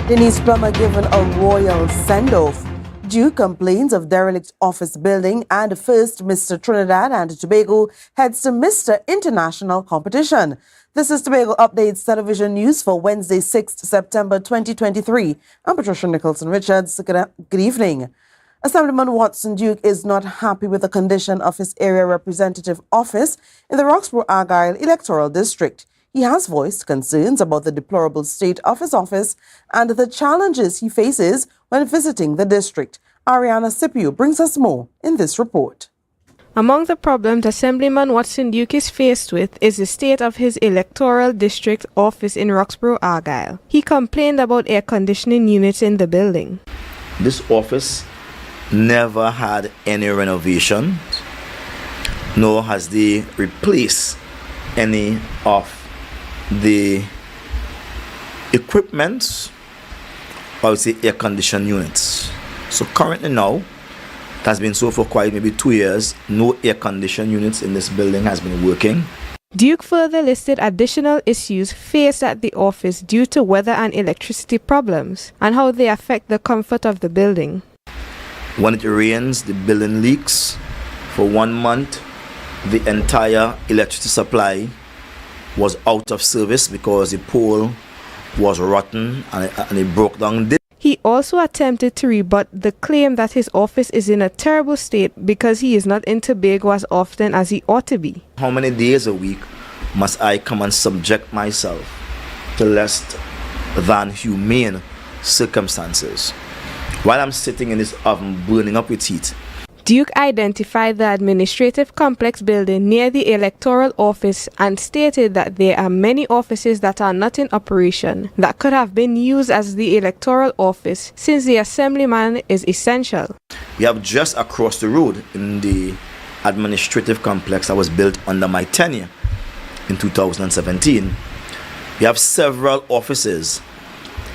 Denise Plummer given a royal send-off. Duke complains of derelict office building, and first Mr. Trinidad and Tobago heads to Mr. International competition. This is Tobago Updates Television News for Wednesday, 6th September 2023. I'm Patricia Nicholson-Richards. Good evening. Assemblyman Watson Duke is not happy with the condition of his area representative office in the Roxborough-Argyle electoral district. He has voiced concerns about the deplorable state of his office and the challenges he faces when visiting the district. Ariana Scipio brings us more in this report. Among the problems Assemblyman Watson Duke is faced with is the state of his electoral district office in Roxborough-Argyle. He complained about air conditioning units in the building. This office never had any renovation, nor has they replaced any of the equipment, I would say air conditioning units. So currently now, it has been so for quite maybe 2 years, no air conditioning units in this building has been working. Duke further listed additional issues faced at the office due to weather and electricity problems and how they affect the comfort of the building. When it rains, the building leaks. For 1 month, the entire electricity supply was out of service because the pole was rotten and it broke down. He also attempted to rebut the claim that his office is in a terrible state because he is not in Tobago as often as he ought to be. How many days a week must I come and subject myself to less than humane circumstances while I'm sitting in this oven burning up with heat? Duke identified the administrative complex building near the electoral office and stated that there are many offices that are not in operation that could have been used as the electoral office since the assemblyman is essential. We have just across the road in the administrative complex that was built under my tenure in 2017. We have several offices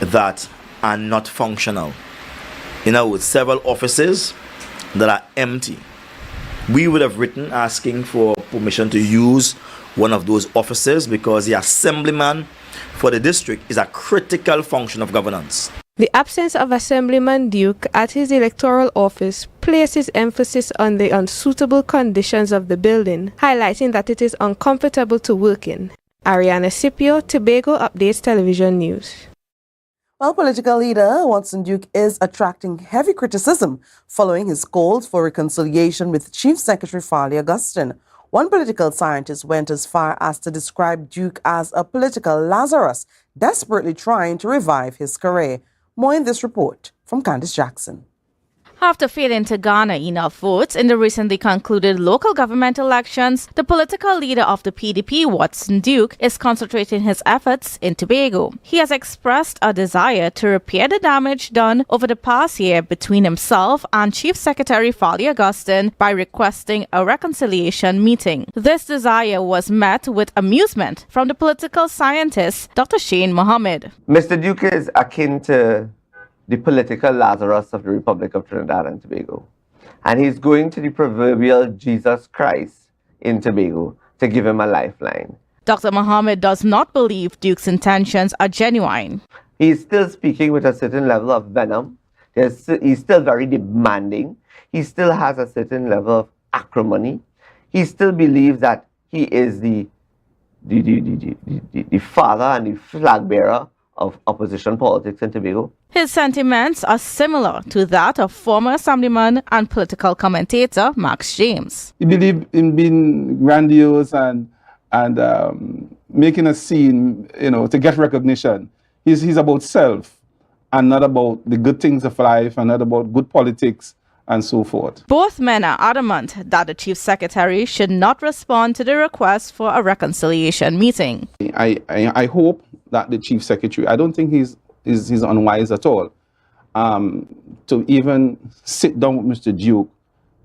that are not functional. In other words, several offices that are empty. We would have written asking for permission to use one of those offices because the assemblyman for the district is a critical function of governance. The absence of Assemblyman Duke at his electoral office places emphasis on the unsuitable conditions of the building, highlighting that it is uncomfortable to work in. Ariana Scipio, Tobago Updates Television News. Well, political leader Watson Duke is attracting heavy criticism following his calls for reconciliation with Chief Secretary Farley Augustine. One political scientist went as far as to describe Duke as a political Lazarus, desperately trying to revive his career. More in this report from Candice Jackson. After failing to garner enough votes in the recently concluded local government elections, the political leader of the PDP, Watson Duke, is concentrating his efforts in Tobago. He has expressed a desire to repair the damage done over the past year between himself and Chief Secretary Farley Augustine by requesting a reconciliation meeting. This desire was met with amusement from the political scientist, Dr. Shane Mohammed. Mr. Duke is akin to the political Lazarus of the Republic of Trinidad and Tobago. And he's going to the proverbial Jesus Christ in Tobago to give him a lifeline. Dr. Mohammed does not believe Duke's intentions are genuine. He's still speaking with a certain level of venom. He's still very demanding. He still has a certain level of acrimony. He still believes that he is the father and the flag bearer of opposition politics in Tobago. His sentiments are similar to that of former assemblyman and political commentator Max James. He believed in being grandiose and making a scene, to get recognition. He's about self and not about the good things of life and not about good politics and so forth. Both men are adamant that the Chief Secretary should not respond to the request for a reconciliation meeting. I hope that the Chief Secretary, I don't think he's unwise at all, to even sit down with Mr. Duke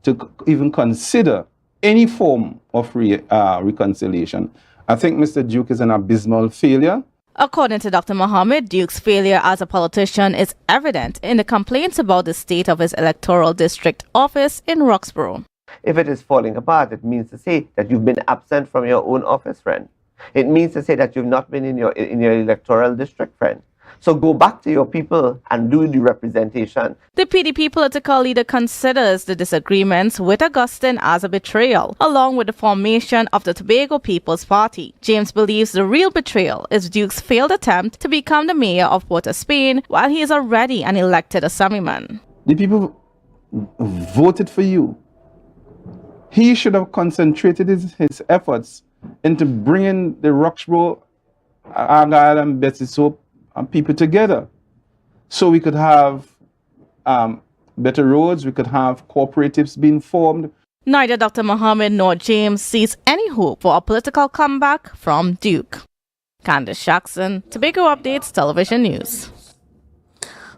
to even consider any form of reconciliation. I think Mr. Duke is an abysmal failure. According to Dr. Mohammed, Duke's failure as a politician is evident in the complaints about the state of his electoral district office in Roxborough. If it is falling apart, it means to say that you've been absent from your own office, friend. It means to say that you've not been in your electoral district, friend. So go back to your people and do the representation. The PDP political leader considers the disagreements with Augustine as a betrayal, along with the formation of the Tobago People's Party. James believes the real betrayal is Duke's failed attempt to become the mayor of Port of Spain while he is already an elected assemblyman. The people voted for you. He should have concentrated his efforts into bringing the Roxborough, Argyle and Betsy Soap and people together, so we could have better roads, we could have cooperatives being formed. Neither Dr. Mohammed nor James sees any hope for a political comeback from Duke. Candice Jackson, Tobago Updates Television News.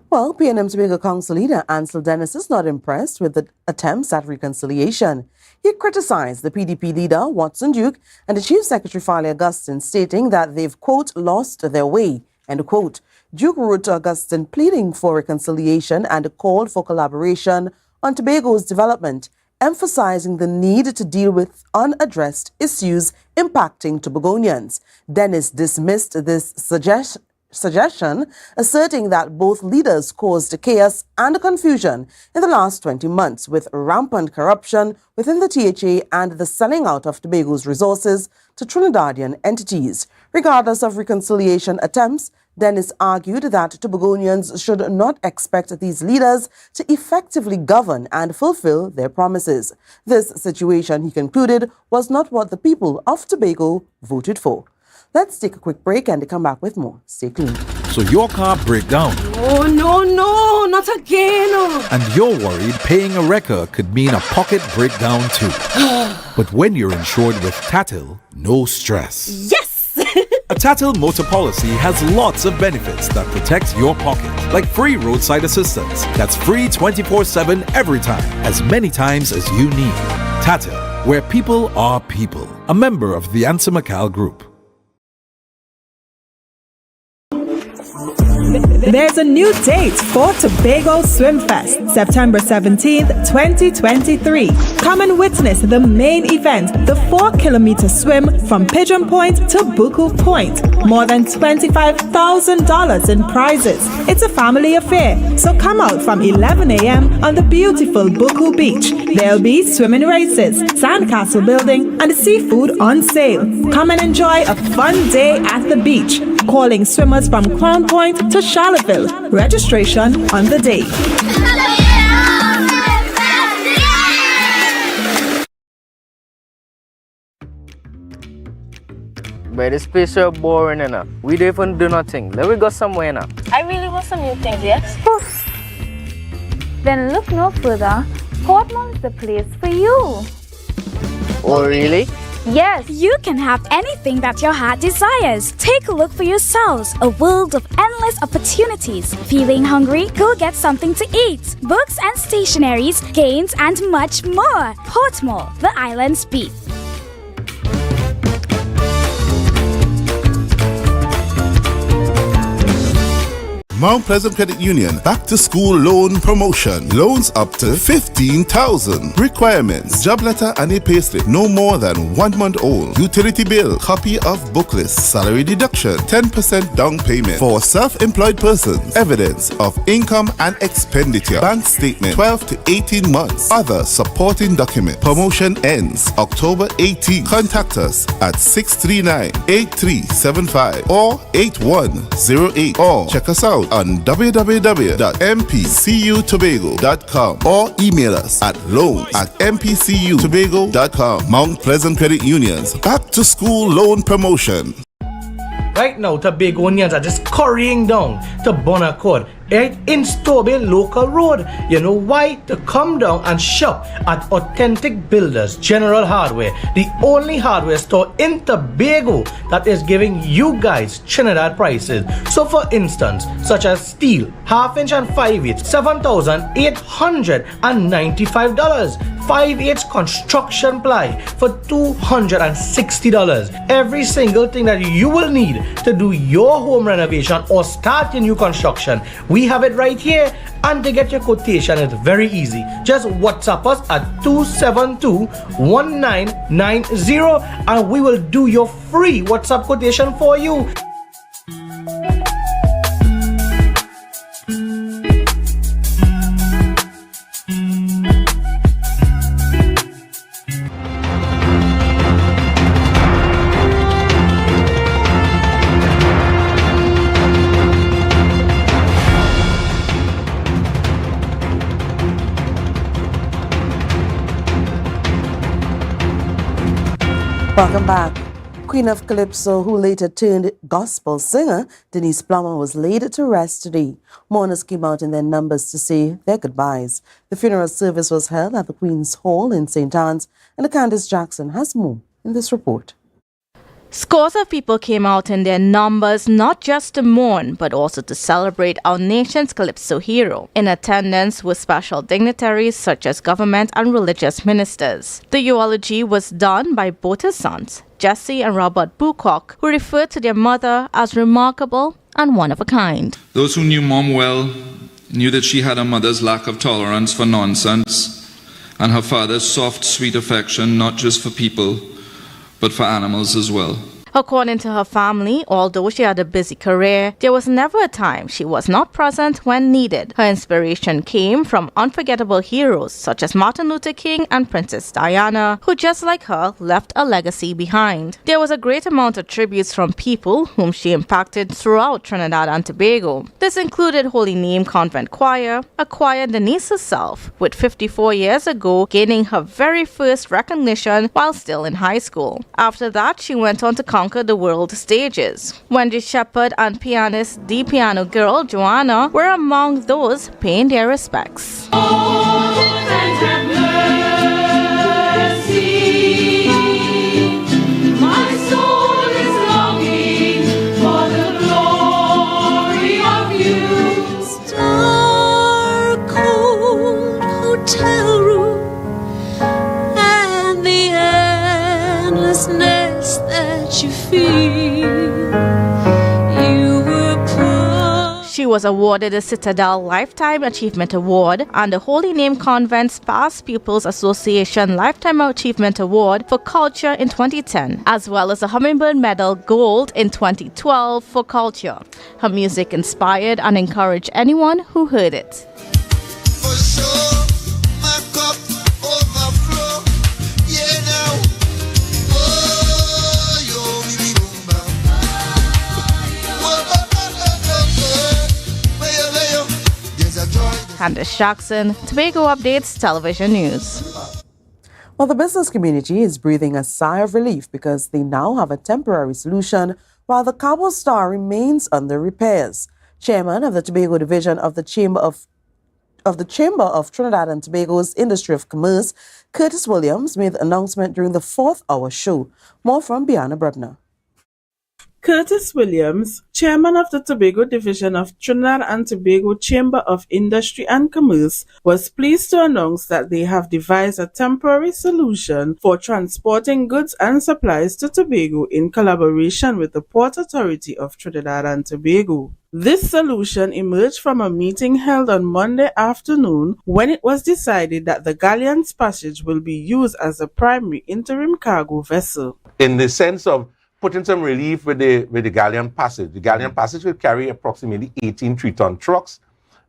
Well, PNM Tobago Council leader Ansel Denise is not impressed with the attempts at reconciliation. He criticized the PDP leader, Watson Duke, and the Chief Secretary, Farley Augustine, stating that they've, quote, lost their way, end quote. Duke wrote to Augustine pleading for reconciliation and called for collaboration on Tobago's development, emphasizing the need to deal with unaddressed issues impacting Tobagonians. Denise dismissed this suggestion, asserting that both leaders caused chaos and confusion in the last 20 months with rampant corruption within the THA and the selling out of Tobago's resources to Trinidadian entities. Regardless of reconciliation attempts, Denise argued that Tobagonians should not expect these leaders to effectively govern and fulfill their promises. This situation, he concluded, was not what the people of Tobago voted for. Let's take a quick break and come back with more. Stay tuned. So your car break down. Oh, no, not again. And you're worried paying a wrecker could mean a pocket breakdown too. But when you're insured with Tatil, no stress. Yes! A Tatil motor policy has lots of benefits that protect your pocket, like free roadside assistance. That's free 24/7 every time, as many times as you need. Tatil, where people are people. A member of the Ansel Group. There's a new date for Tobago Swim Fest, September 17th, 2023. Come and witness the main event, the 4-kilometer swim from Pigeon Point to Buku Point. More than $25,000 in prizes. It's a family affair, so come out from 11 a.m. on the beautiful Buku Beach. There'll be swimming races, sandcastle building, and seafood on sale. Come and enjoy a fun day at the beach. Calling swimmers from Crown Point to Charlottesville. Registration on the day. But this place so boring enough. We don't even do nothing. Let me go somewhere now. I really want some new things, yes? Then look no further. Portmore is the place for you. Oh, really? Yes, you can have anything that your heart desires. Take a look for yourselves. A world of endless opportunities. Feeling hungry? Go get something to eat. Books and stationeries, games, and much more. Portmore, the island's beat. Mount Pleasant Credit Union Back to School Loan Promotion. Loans up to $15,000. Requirements: job letter and a payslip no more than 1 month old. Utility bill, copy of book list, salary deduction, 10% down payment. For self-employed persons, evidence of income and expenditure, bank statement, 12 to 18 months. Other supporting documents. Promotion ends October 18. Contact us at 639-8375 or 8108 or check us out on www.mpcutobago.com or email us at loans@mpcutobago.com. Mount Pleasant Credit Union's Back to School Loan Promotion. Right now, Tobagonians are just scurrying down to Bonaccord, right in Stobie Local Road. You know why? To come down and shop at Authentic Builders General Hardware, the only hardware store in Tobago that is giving you guys Trinidad prices. So for instance, such as steel, 1/2 inch and 5/8, $7,895. 5/8 construction ply for $260. Every single thing that you will need to do your home renovation or start your new construction, we have it right here. And to get your quotation, it's very easy. Just WhatsApp us at 272-1990 and we will do your free WhatsApp quotation for you. Welcome back. Queen of Calypso, who later turned gospel singer, Denise Plummer, was laid to rest today. Mourners came out in their numbers to say their goodbyes. The funeral service was held at the Queen's Hall in St. Anne's, and Candice Jackson has more in this report. Scores of people came out in their numbers not just to mourn, but also to celebrate our nation's Calypso hero. In attendance were special dignitaries such as government and religious ministers. The eulogy was done by both his sons, Jesse and Robert Bucock, who referred to their mother as remarkable and one of a kind. Those who knew Mom well knew that she had a mother's lack of tolerance for nonsense and her father's soft, sweet affection, not just for people, but for animals as well. According to her family, although she had a busy career, there was never a time she was not present when needed. Her inspiration came from unforgettable heroes such as Martin Luther King and Princess Diana, who just like her left a legacy behind. There was a great amount of tributes from people whom she impacted throughout Trinidad and Tobago. This included Holy Name Convent Choir, a choir Denise herself, with 54 years ago gaining her very first recognition while still in high school. After that, she went on to conquer the world stages. Wendy Shepherd and pianist The Piano Girl Joanna were among those paying their respects. Hotel room and the endlessness that you feel. You were poor. She was awarded the Citadel Lifetime Achievement Award and the Holy Name Convent's Past Pupils Association Lifetime Achievement Award for Culture in 2010, as well as the Hummingbird Medal Gold in 2012 for Culture. Her music inspired and encouraged anyone who heard it. Candice Jackson, Tobago Updates Television News. Well, the business community is breathing a sigh of relief because they now have a temporary solution while the Cabo Star remains under repairs. Chairman of the Tobago Division of the Chamber of Trinidad and Tobago's Industry of Commerce, Curtis Williams, made the announcement during the 4th hour show. More from Biana Brebner. Curtis Williams, chairman of the Tobago Division of Trinidad and Tobago Chamber of Industry and Commerce, was pleased to announce that they have devised a temporary solution for transporting goods and supplies to Tobago in collaboration with the Port Authority of Trinidad and Tobago. This solution emerged from a meeting held on Monday afternoon when it was decided that the Galleon's Passage will be used as a primary interim cargo vessel. In the sense of putting some relief with the Galleon Passage. The Galleon Passage will carry approximately 18 3-ton trucks,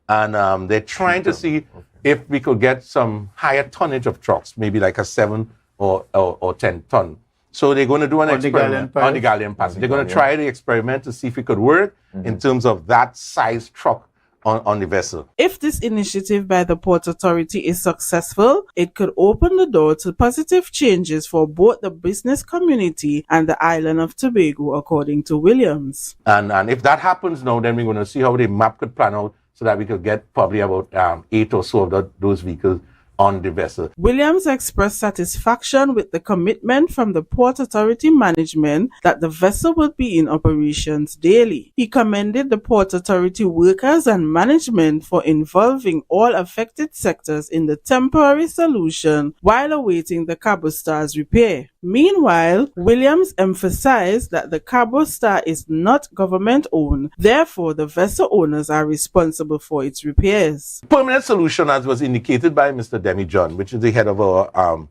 and they're trying to see if we could get some higher tonnage of trucks, maybe like a 7 or 10 ton. So they're going to do an experiment on the Galleon Passage. They're going to try the experiment to see if it could work in terms of that size truck on the vessel. If this initiative by the Port Authority is successful, it could open the door to positive changes for both the business community and the island of Tobago, according to Williams. And if that happens now, then we're going to see how the map could plan out so that we could get probably about 8 or so of those vehicles on the vessel. Williams expressed satisfaction with the commitment from the Port Authority management that the vessel will be in operations daily. He commended the Port Authority workers and management for involving all affected sectors in the temporary solution while awaiting the Cabo Star's repair. Meanwhile, Williams emphasized that the Cabo Star is not government-owned, therefore the vessel owners are responsible for its repairs. Permanent solution, as was indicated by Mr. Demi John, which is the head of our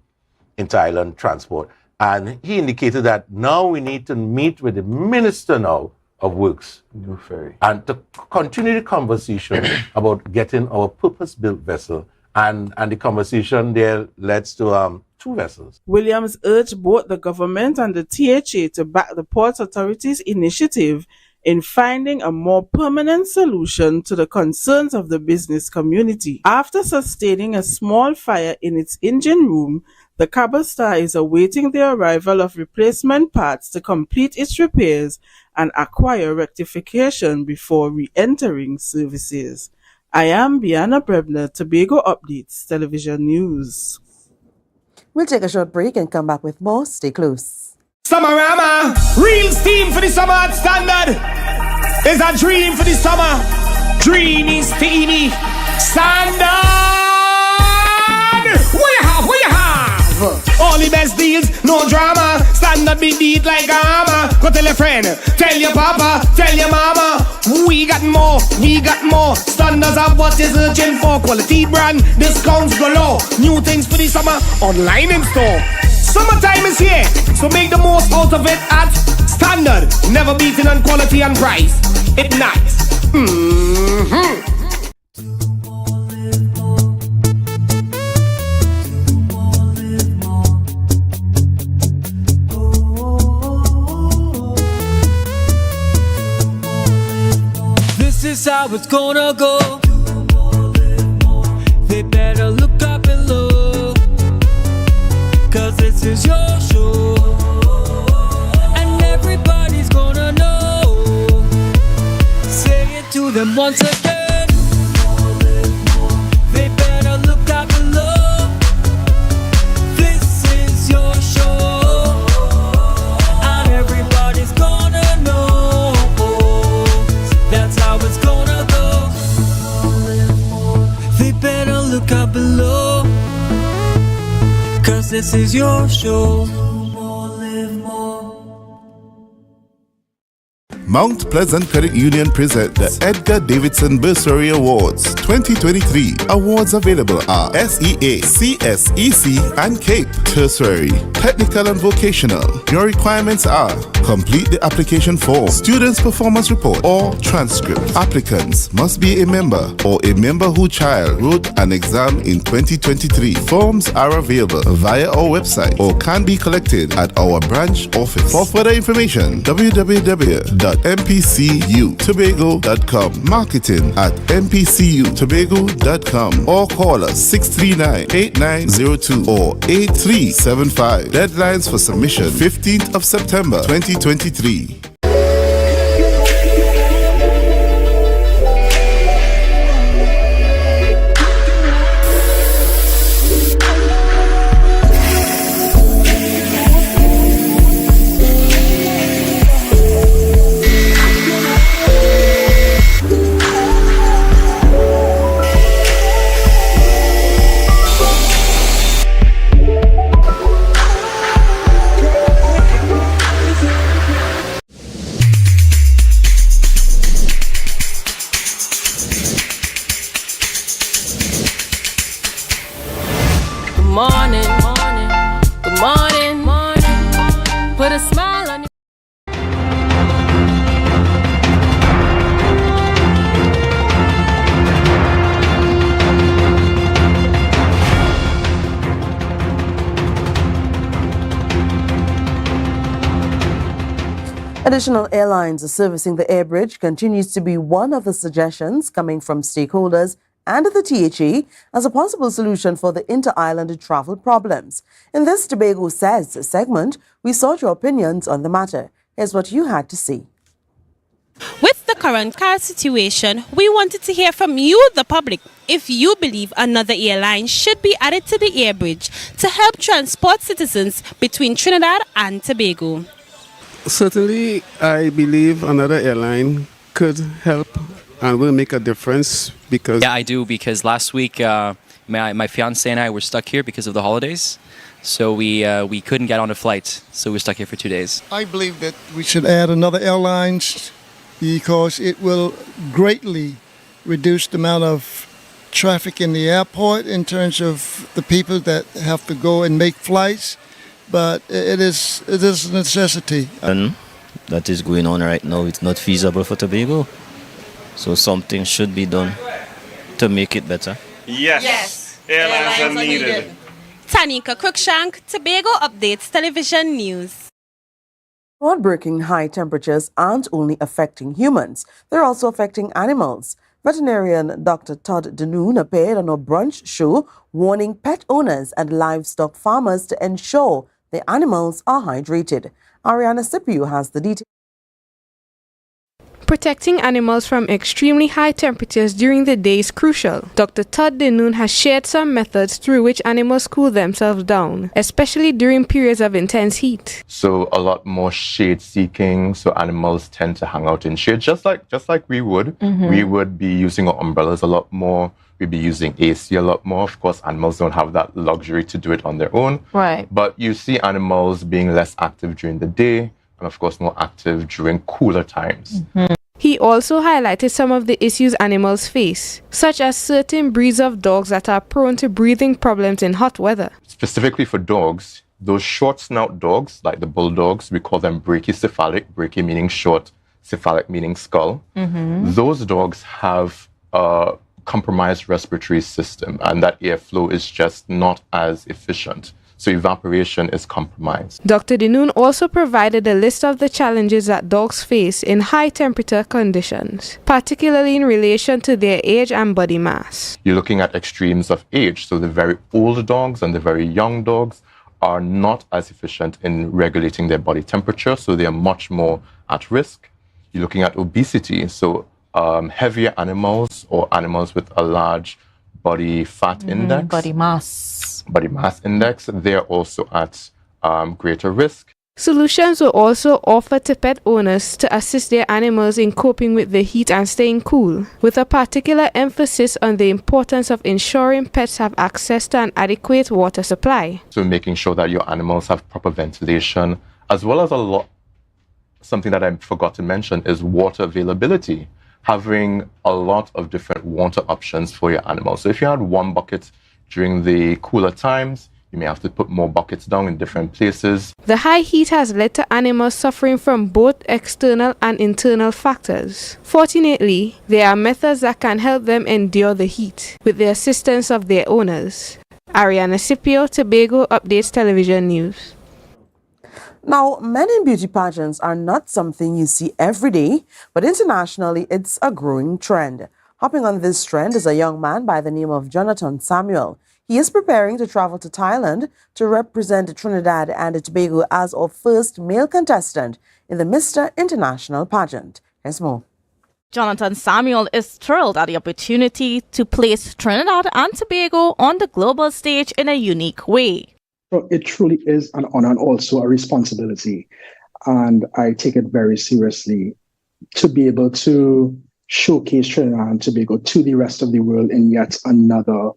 inter-island transport, and he indicated that now we need to meet with the Minister now of Works and to continue the conversation about getting our purpose-built vessel, and the conversation there leads to 2 vessels. Williams urged both the government and the THA to back the Port Authority's initiative in finding a more permanent solution to the concerns of the business community. After sustaining a small fire in its engine room, the Cabo Star is awaiting the arrival of replacement parts to complete its repairs and acquire rectification before re-entering services. I am Bianna Brebner, Tobago Updates Television News. We'll take a short break and come back with more. Stay close. Summerama, real steam for the summer standard. It's a dream for the summer. Dreamy, steamy, standard. What you have? All the best deals, no drama. Standard be beat like a hammer. Go tell your friend, tell your papa, tell your mama. We got more. Standards of what is searching for. Quality brand, discounts galore. New things for the summer, online in store. Summertime is here, so make the most out of it at Standard. Never beating on quality and price. It nice. This is how it's gonna go. They better look up below, 'cause this is your show, and everybody's gonna know. Say it to them once again. They better look up below. This is your show, and everybody's gonna know. That's how it's gonna go. They better look up below, 'cause this is your show. Mount Pleasant Credit Union present the Edgar Davidson Bursary Awards 2023. Awards available are SEA, CSEC, and CAPE. Tertiary, technical and vocational. Your requirements are: complete the application form, student's performance report, or transcript. Applicants must be a member or a member whose child wrote an exam in 2023. Forms are available via our website or can be collected at our branch office. For further information, www.mpcutobago.com, marketing at mpcutobago.com, or call us 639-8902 or 8375. Deadlines for submission 15th of September 2023. Good morning. Put a smile on your Additional airlines servicing the air bridge continues to be one of the suggestions coming from stakeholders and the THA as a possible solution for the inter-island travel problems. In this Tobago Says segment, we sought your opinions on the matter. Here's what you had to say. With the current car situation, we wanted to hear from you, the public, if you believe another airline should be added to the air bridge to help transport citizens between Trinidad and Tobago. Certainly, I believe another airline could help and will make a difference because... Yeah, I do, because last week my fiancé and I were stuck here because of the holidays. So we couldn't get on a flight, so we're stuck here for 2 days. I believe that we should add another airline because it will greatly reduce the amount of traffic in the airport in terms of the people that have to go and make flights. But it is a necessity. And that is going on right now. It's not feasible for Tobago. So something should be done to make it better. Yes. Airlines are needed. Tanika Cruikshank, Tobago Updates Television News. Heartbreaking high temperatures aren't only affecting humans, they're also affecting animals. Veterinarian Dr. Todd Denoon appeared on a brunch show warning pet owners and livestock farmers to ensure their animals are hydrated. Ariana Scipio has the details. Protecting animals from extremely high temperatures during the day is crucial. Dr. Todd Denoon has shared some methods through which animals cool themselves down, especially during periods of intense heat. So a lot more shade seeking, so animals tend to hang out in shade, just like we would. We would be using our umbrellas a lot more. We'd be using AC a lot more. Of course, animals don't have that luxury to do it on their own. Right. But you see animals being less active during the day, and of course more active during cooler times. He also highlighted some of the issues animals face, such as certain breeds of dogs that are prone to breathing problems in hot weather. Specifically for dogs, those short snout dogs, like the bulldogs, we call them brachycephalic, brachy meaning short, cephalic meaning skull. Those dogs have a compromised respiratory system, and that airflow is just not as efficient. So evaporation is compromised. Dr. Denoon also provided a list of the challenges that dogs face in high temperature conditions, particularly in relation to their age and body mass. You're looking at extremes of age, so the very old dogs and the very young dogs are not as efficient in regulating their body temperature, so they are much more at risk. You're looking at obesity, so heavier animals or animals with a large body fat index. Body mass index, they're also at greater risk. Solutions were also offered to pet owners to assist their animals in coping with the heat and staying cool, with a particular emphasis on the importance of ensuring pets have access to an adequate water supply. So making sure that your animals have proper ventilation, as well as something that I forgot to mention is water availability. Having a lot of different water options for your animals. So if you had one bucket during the cooler times, you may have to put more buckets down in different places. The high heat has led to animals suffering from both external and internal factors. Fortunately, there are methods that can help them endure the heat, with the assistance of their owners. Ariana Scipio, Tobago Updates Television News. Now, men in beauty pageants are not something you see every day, but internationally it's a growing trend. Hopping on this trend is a young man by the name of Jonathan Samuel. He is preparing to travel to Thailand to represent Trinidad and Tobago as our first male contestant in the Mr. International pageant. Here's more. Jonathan Samuel is thrilled at the opportunity to place Trinidad and Tobago on the global stage in a unique way. It truly is an honor and also a responsibility. And I take it very seriously to be able to showcase Trinidad and Tobago to the rest of the world in yet another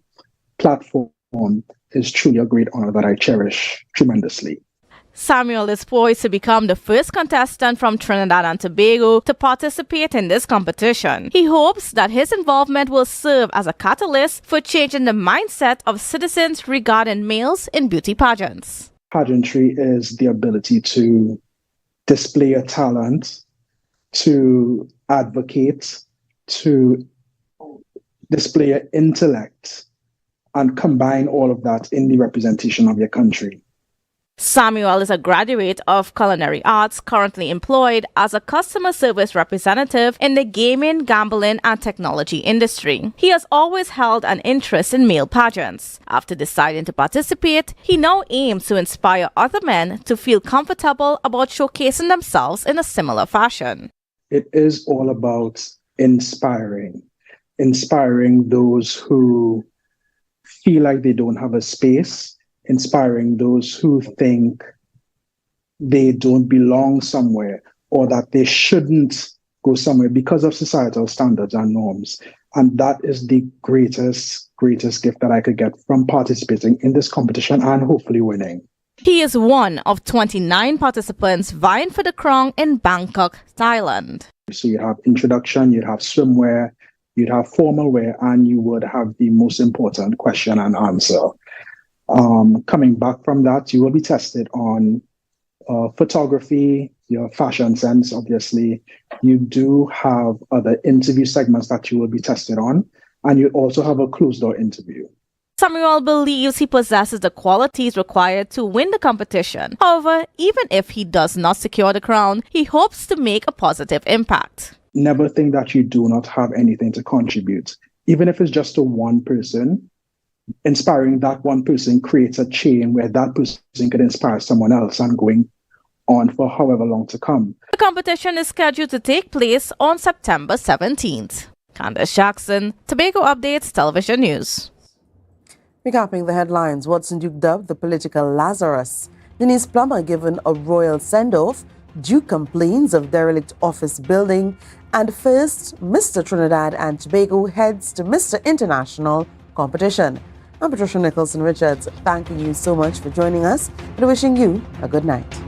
platform is truly a great honor that I cherish tremendously. Samuel is poised to become the first contestant from Trinidad and Tobago to participate in this competition. He hopes that his involvement will serve as a catalyst for changing the mindset of citizens regarding males in beauty pageants. Pageantry is the ability to display a talent, to advocate, to display an intellect, and combine all of that in the representation of your country. Samuel is a graduate of culinary arts, currently employed as a customer service representative in the gaming, gambling, and technology industry. He has always held an interest in male pageants. After deciding to participate, he now aims to inspire other men to feel comfortable about showcasing themselves in a similar fashion. It is all about inspiring those who feel like they don't have a space, inspiring those who think they don't belong somewhere or that they shouldn't go somewhere because of societal standards and norms. And that is the greatest gift that I could get from participating in this competition and hopefully winning. He is one of 29 participants vying for the crown in Bangkok, Thailand. So you have introduction, you'd have swimwear, you'd have formal wear, and you would have the most important question and answer. Coming back from that, you will be tested on photography, your fashion sense, obviously. You do have other interview segments that you will be tested on, and you also have a closed-door interview. Samuel believes he possesses the qualities required to win the competition. However, even if he does not secure the crown, he hopes to make a positive impact. Never think that you do not have anything to contribute. Even if it's just to one person, inspiring that one person creates a chain where that person could inspire someone else and going on for however long to come. The competition is scheduled to take place on September 17th. Candace Jackson, Tobago Updates Television News. Recapping the headlines, Watson Duke dubbed the political Lazarus. Denise Plummer given a royal send-off. Duke complains of derelict office building. And first, Mr. Trinidad and Tobago heads to Mr. International competition. I'm Patricia Nicholson Richards, thanking you so much for joining us and wishing you a good night.